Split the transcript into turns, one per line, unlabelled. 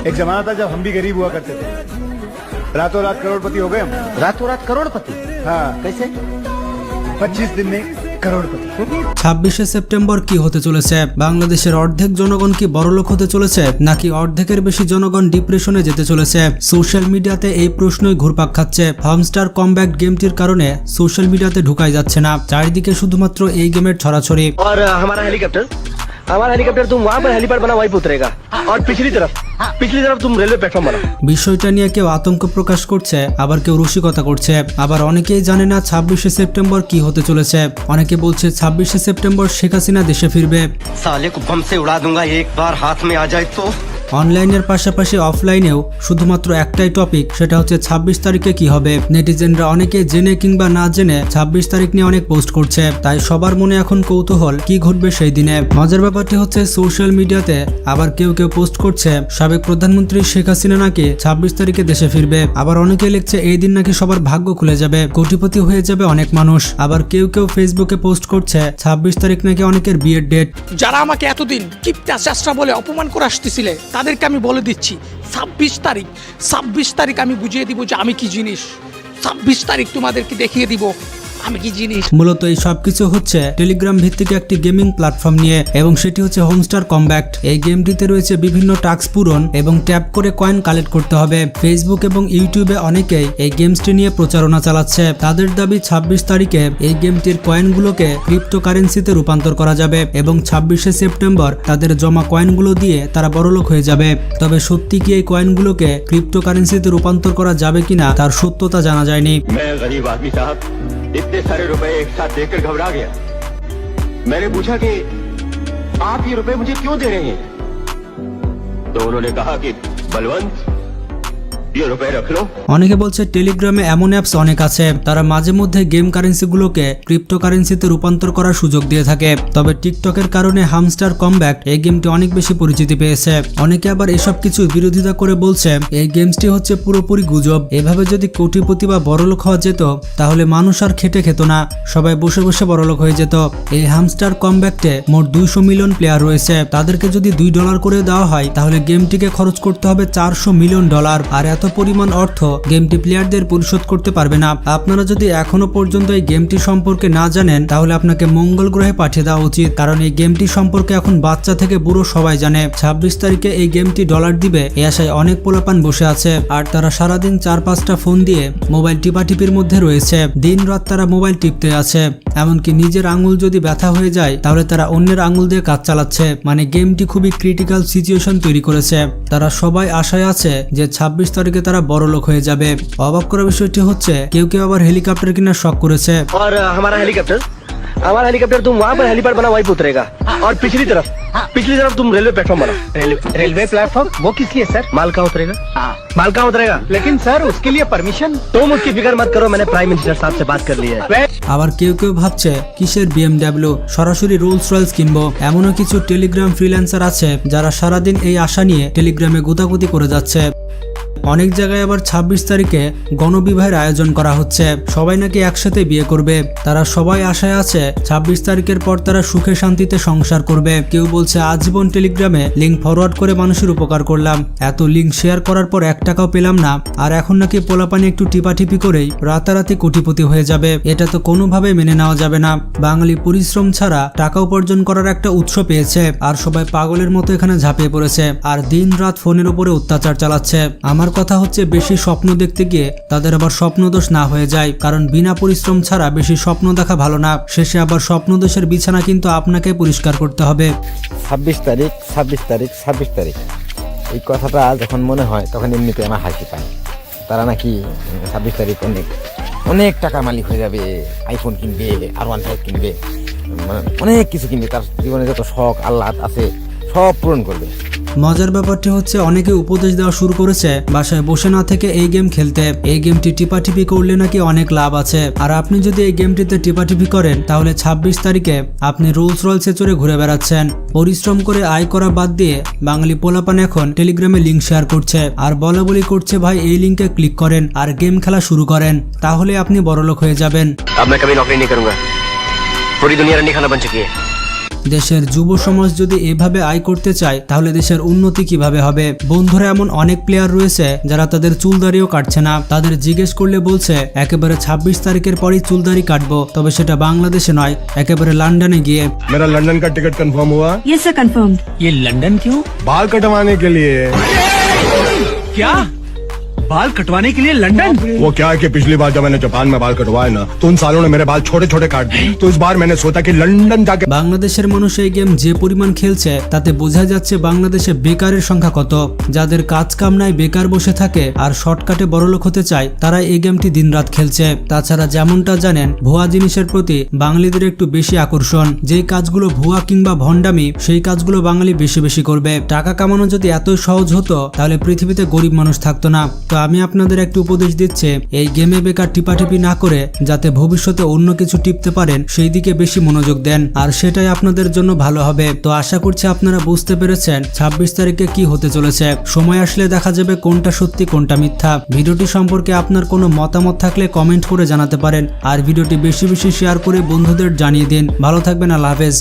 एक जमाना था जब हम भी गरीब हुआ करते थे, रातों रात करोड़पति हो गए हम।
रातों रात करोड़पति?
हाँ,
कैसे?
25 दिन में करोड़पति।
26শে সেপ্টেম্বর কি হতে চলেছে? বাংলাদেশের অর্ধেক জনগণ কি বড়লোক হতে চলেছে, নাকি অর্ধেকের বেশি জনগণ ডিপ্রেশনে যেতে চলেছে? সোশ্যাল মিডিয়াতে এই প্রশ্নই ঘুরপাক খাচ্ছে। হামস্টার কমব্যাক গেমটির কারণে সোশ্যাল মিডিয়াতে ঢুকাই যাচ্ছে না, চারিদিকে শুধুমাত্র এই গেমের ছড়াছড়ি।
और हमारा हेलीकॉप्टर तुम वहाँ पर हेलीपैड बना वहीं पे उतरेगा, और पिछली तरफ तुम रेलवे प्लेटफॉर्म बना।
বিষয়টা নিয়ে কেউ আতঙ্ক প্রকাশ করছে, আবার কেউ রসিকতা করছে, আবার অনেকেই জানে না 26শে সেপ্টেম্বর কি হতে চলেছে। অনেকে বলছে 26শে সেপ্টেম্বর শেখ হাসিনা দেশে ফিরবে।
साले को बम से उड़ा दूंगा एक बार हाथ में आ जाए तो।
অনলাইনের পাশাপাশি অফলাইনেও শুধুমাত্র একটাই টপিক, সেটা হচ্ছে 26 তারিখে কি হবে। নেটিজেনরা অনেকে জেনে কিংবা না জেনে 26 তারিখ নিয়ে অনেক পোস্ট করছে, তাই সবার মনে এখন কৌতূহল কি ঘটবে সেই দিনে। মজার ব্যাপারটি হচ্ছে সোশ্যাল মিডিয়াতে আবার কেউ কেউ পোস্ট করছে সাবেক প্রধানমন্ত্রী শেখ হাসিনা নাকি 26 তারিখে দেশে ফিরবে। আবার অনেকে লিখছে এই দিন নাকি সবার ভাগ্য খুলে যাবে, কোটিপতি হয়ে যাবে অনেক মানুষ। আবার কেউ কেউ ফেসবুকে পোস্ট করছে 26 তারিখ নাকি অনেকের বিয়ের ডেট।
যারা আমাকে এতদিন কিপটা চেষ্টা বলে অপমান করে আসতেছিলে তাদেরকে আমি বলে দিচ্ছি 26 তারিখ আমি বুঝিয়ে দিব যে আমি কি জিনিস। 26 তারিখ তোমাদেরকে দেখিয়ে দিব আমি কি জিনিস।
মূলত এই সবকিছু হচ্ছে টেলিগ্রাম ভিত্তিক একটি গেমিং প্ল্যাটফর্ম নিয়ে, এবং সেটি হচ্ছে হোমস্টার কমব্যাক্ট। এই গেমটিতে রয়েছে বিভিন্ন টাস্ক পূরণ এবং ট্যাপ করে কয়েন কালেক্ট করতে হবে। ফেসবুক এবং ইউটিউবে অনেকেই এই গেমসটি নিয়ে প্রচারণা চালাচ্ছে। তাদের দাবি 26 তারিখে এই গেমটির কয়েনগুলোকে ক্রিপ্টোকারেন্সিতে রূপান্তর করা যাবে এবং 26শে সেপ্টেম্বর তাদের জমা কয়েনগুলো দিয়ে তারা বড়লোক হয়ে যাবে। তবে সত্যি কি এই কয়েনগুলোকে ক্রিপ্টোকারেন্সিতে রূপান্তর করা যাবে কিনা তার সত্যতা জানা যায়নি।
इतने सारे रुपए एक साथ देकर घबरा गया। मैंने पूछा कि आप ये रुपए मुझे क्यों दे रहे हैं, तो उन्होंने कहा कि बलवंत ये रुपए रख लो।
অনেকে বলছে টেলিগ্রামে এমন অ্যাপস অনেক আছে, তারা মাঝে মধ্যে গেম কারেন্সিগুলোকে ক্রিপ্টোকারেন্সিতে রূপান্তর করার সুযোগ দিয়ে থাকে। তবে টিকটকের কারণে হামস্টার কমব্যাক্ট এই গেমটি অনেক বেশি পরিচিতি পেয়েছে। অনেকে আবার এসব কিছু বিরোধিতা করে বলছে এই গেমসটি হচ্ছে পুরোপুরি গুজব। এভাবে যদি কোটিপতি বা বড়লোক হওয়া যেত তাহলে মানুষ আর খেটে খেত না, সবাই বসে বসে বড়লোক হয়ে যেত। এই হামস্টার কমব্যাক্টে মোট 200 মিলিয়ন প্লেয়ার রয়েছে। তাদেরকে যদি $2 করে দেওয়া হয় তাহলে গেমটিকে খরচ করতে হবে $400 মিলিয়ন। আর এত পরিমাণ অর্থ গেমটি প্লেয়ারদের পরিশোধ করতে পারবে না। আপনারা যদি এখনো পর্যন্ত এই গেমটি সম্পর্কে না জানেন তাহলে আপনাকে মঙ্গল গ্রহে পাঠিয়ে দেওয়া উচিত, কারণ এই গেমটি সম্পর্কে এখন বাচ্চা থেকে বুড়ো সবাই জানে। 26 তারিখে এই গেমটি ডলার দিবে এই আশায় অনেক পোলাপান বসে আছে, আর তারা সারাদিন 4-5টা ফোন দিয়ে মোবাইল টিপাটিপির মধ্যে রয়েছে। দিন রাত তারা মোবাইল টিপতে আছে, এমনকি নিজের আঙুল যদি ব্যথা হয়ে যায় তাহলে তারা অন্যের আঙুল দিয়ে কাজ চালাচ্ছে। মানে গেমটি খুবই ক্রিটিক্যাল সিচুয়েশন তৈরি করেছে। তারা সবাই আশায় আছে যে 26 তারিখে তারা বড়লোক হয়ে যাবে। অবাক করা বিষয়টি হচ্ছে কেউ কেউ আবার হেলিকপ্টার কেনার শখ করেছে।
और हमारा हेलीकॉप्टर तुम वहाँ पर हेलीपैड बना वहीं पे उतरेगा, और पिछली तरफ तुम रेलवे प्लेटफॉर्म बना। रेलवे प्लेटफॉर्म वो किस लिए सर? माल कहाँ उतरेगा? माल कहाँ उतरेगा? लेकिन सर उसके लिए परमिशन। तुम उसकी फिक्र मत करो, मैंने प्राइम मिनिस्टर साहब से बात कर ली है।
আবার কেউ কেউ ভাবছে কিসের BMW, সরাসরি রোলস রয়েলস কিনবো। এমনও কিছু টেলিগ্রাম ফ্রিল্যান্সার আছে যারা সারাদিন এই আশা নিয়ে টেলিগ্রামে গুতাগুতি করে যাচ্ছে। অনেক জায়গায় আবার 26 তারিখে গণবিবাহের আয়োজন করা হচ্ছে, সবাই নাকি একসাথে বিয়ে করবে। তারা সবাই আশায় আছে 26 তারিখের পর তারা সুখে শান্তিতে সংসার করবে। কেউ বলছে আজীবন টেলিগ্রামে লিঙ্ক ফরওয়ার্ড করে মানুষের উপকার করলাম, এত লিঙ্ক শেয়ার করার পর 1 টাকাও পেলাম না, আর এখন নাকি পোলাপানি একটু টিপাটিপি করেই রাতারাতি কোটিপতি হয়ে যাবে। এটা তো কোনোভাবে মেনে নেওয়া যাবে না। বাঙালি পরিশ্রম ছাড়া টাকা উপার্জন করার একটা উৎস পেয়েছে, আর সবাই পাগলের মতো এখানে ঝাঁপিয়ে পড়েছে, আর দিন রাত ফোনের উপরে অত্যাচার চালাচ্ছে। আমার কথা হচ্ছে বেশি স্বপ্ন দেখতে গিয়ে তাদের আবার স্বপ্নদোষ না হয়ে যায়, কারণ বিনা পরিশ্রম ছাড়া বেশি স্বপ্ন দেখা ভালো না। শেষে আবার স্বপ্নদোষের বিছানা কিন্তু আপনাকে পরিষ্কার করতে হবে।
26 তারিখ এই কথাটা যখন মনে হয় তখন এমনিতে আমার হাসি পায়। তারা নাকি 26 তারিখ অনেক টাকা মালিক হয়ে যাবে, আইফোন কিনবে, R15 কিনবে, অনেক কিছু কিনবে, তার জীবনে যত শখ আহ্লাদ আছে সব পূরণ করবে।
মজার ব্যাপারটি হচ্ছে অনেকে উপদেশ দেওয়া শুরু করেছে বাসায় বসে না থেকে এই গেম খেলতে। এই গেমটি টিপাটিপি করলে নাকি অনেক লাভ আছে, আর আপনি যদি এই গেমটিতে টিপাটিপি করেন তাহলে 26 তারিখে আপনি রোলস রয়েলসে চড়ে ঘুরে বেড়াচ্ছেন। পরিশ্রম করে আয় করা বাদ দিয়ে বাঙালি পোলাপান এখন টেলিগ্রামে লিঙ্ক শেয়ার করছে আর বলা বলি করছে ভাই এই লিঙ্কে ক্লিক করেন আর গেম খেলা শুরু করেন, তাহলে আপনি বড়লোক হয়ে যাবেন।
अब मैं कभी नौकरी नहीं करूंगा, पूरी दुनिया रंडी खाना बन चुकी है।
দেশের যুব সমাজ যদি এভাবে আয় করতে চায় তাহলে দেশের উন্নতি কিভাবে হবে? বন্ধুরা, এমন অনেক প্লেয়ার রয়েছে যারা তাদের চুলদাড়িও কাটছে না। তাদের জিজ্ঞেস করলে বলছে একেবারে 26 তারিখের পরই চুলদাড়ি কাটবো, তবে সেটা বাংলাদেশে নয়, একেবারে লন্ডনে গিয়ে।
मेरा लंदन का टिकट कंफर्म हुआ।
Yes sir confirmed.
ये लंदन क्यों?
बाल कटवाने के लिए।
क्या बाल कटवाने के लिए लंदन?
वो क्या है कि पिछली बार जब मैंने जापान में बाल कटवाए ना, तो उन सालों ने मेरे बाल छोटे छोटे काट दिए। तो इस बार मैंने सोचा कि लंदन जाके।
বাংলাদেশের মানুষ এই গেম যে পরিমাণ খেলছে তাতে বোঝা যাচ্ছে বাংলাদেশে বেকারের সংখ্যা কত। যাদের কাজ কাম নাই, বেকার বসে থাকে আর শর্টকাটে বড়লোক হতে চায়, তারা এই গেমটি দিনরাত খেলছে। তাছাড়া যেমনটা জানেন, ভুয়া জিনিসের প্রতি বাঙালিদের একটু বেশি আকর্ষণ। যেই কাজগুলো ভুয়া কিংবা ভণ্ডামি, সেই কাজগুলো বাঙালি বেশি বেশি করবে। টাকা কামানো যদি এতই সহজ হতো তাহলে পৃথিবীতে গরিব মানুষ থাকতো না। তো আমি আপনাদের একটু উপদেশ দিচ্ছি, এই গেমে বেকার টিপাটিপি না করে যাতে ভবিষ্যতে অন্য কিছু টিপতে পারেন সেই দিকে বেশি মনোযোগ দেন, আর সেটাই আপনাদের জন্য ভালো হবে। তো আশা করছি আপনারা বুঝতে পেরেছেন 26 তারিখে কি হতে চলেছে। সময় আসলে দেখা যাবে কোনটা সত্যি কোনটা মিথ্যা। ভিডিওটি সম্পর্কে আপনার কোনো মতামত থাকলে কমেন্ট করে জানাতে পারেন, আর ভিডিওটি বেশি বেশি শেয়ার করে বন্ধুদের জানিয়ে দিন। ভালো থাকবেন, আল্লাহ হাফেজ।